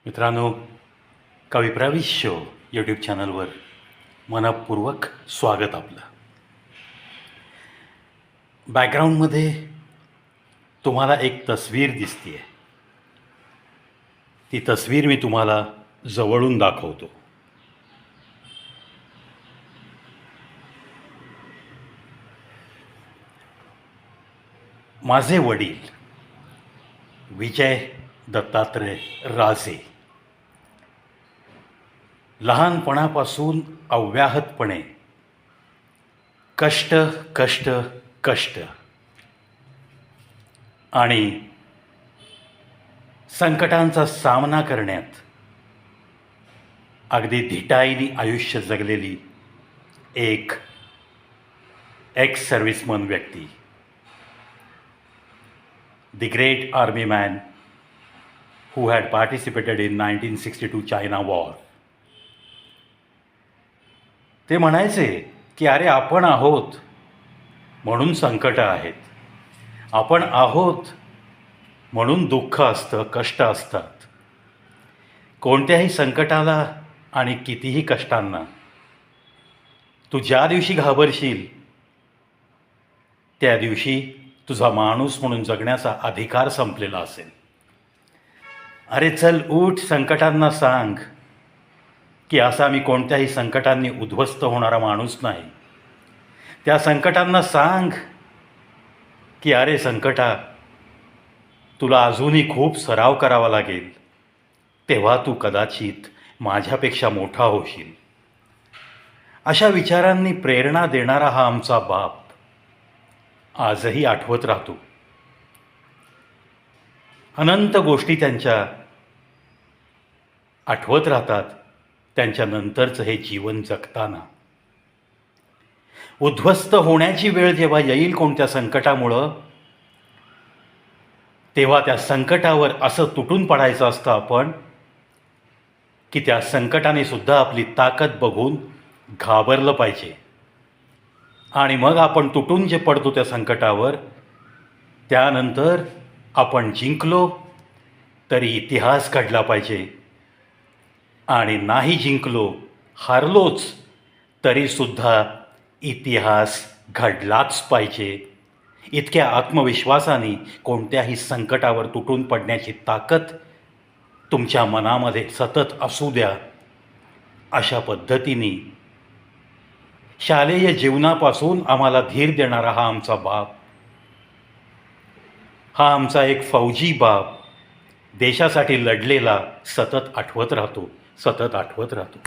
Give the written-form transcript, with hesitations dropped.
मित्रांनो, कविप्रवेश show YouTube चॅनलवर मनपूर्वक स्वागत आपलं. बॅकग्राऊंडमध्ये तुम्हाला एक तस्वीर दिसते. ती तस्वीर मी तुम्हाला जवळून दाखवतो. माझे वडील विजय दत्तात्रय राजे लहानपणापासून अव्याहतपणे कष्ट कष्ट कष्ट आणि संकटांचा सामना करण्यात अगदी धिटाईने आयुष्य जगलेली एक एक्स सर्व्हिसमन व्यक्ती, the great army man who had participated in 1962 China war. ते म्हणायचे की अरे, आपण आहोत म्हणून संकट आहेत, आपण आहोत म्हणून दुःख असतं, कष्ट असतात. कोणत्याही संकटाला आणि कितीही कष्टांना तू ज्या दिवशी घाबरशील त्या दिवशी तुझा माणूस म्हणून जगण्याचा अधिकार संपलेला असेल. अरे चल, उठ, संकटांना सांग की असा मी कोणत्याही संकटांनी उद्ध्वस्त होणारा माणूस नाही. त्या संकटांना सांग की अरे संकटा, तुला अजूनही खूप सराव करावा लागेल, तेव्हा तू कदाचित माझ्यापेक्षा मोठा होशील. अशा विचारांनी प्रेरणा देणारा हा आमचा बाप आजही आठवत राहतो. अनंत गोष्टी त्यांच्या आठवत राहतात त्यांच्या नंतरचं हे जीवन जगताना. उद्ध्वस्त होण्याची वेळ जेव्हा येईल कोणत्या संकटामुळं, तेव्हा त्या संकटावर असं तुटून पडायचं असतं आपण की त्या संकटाने सुद्धा आपली ताकद बघून घाबरलं पाहिजे. आणि मग आपण तुटून जे पडतो त्या संकटावर, त्यानंतर आपण जिंकलो तरी इतिहास घडला पाहिजे, आणि नाही जिंकलो, हारलोच तरीसुद्धा इतिहास घडलाच पाहिजे. इतक्या आत्मविश्वासाने कोणत्याही संकटावर तुटून पडण्याची ताकद तुमच्या मनामध्ये सतत असू द्या. अशा पद्धतीने शालेय जीवनापासून आम्हाला धीर देणारा हा आमचा बाप, हा आमचा एक फौजी बाप, देशासाठी लढलेला सतत आठवत राहतो.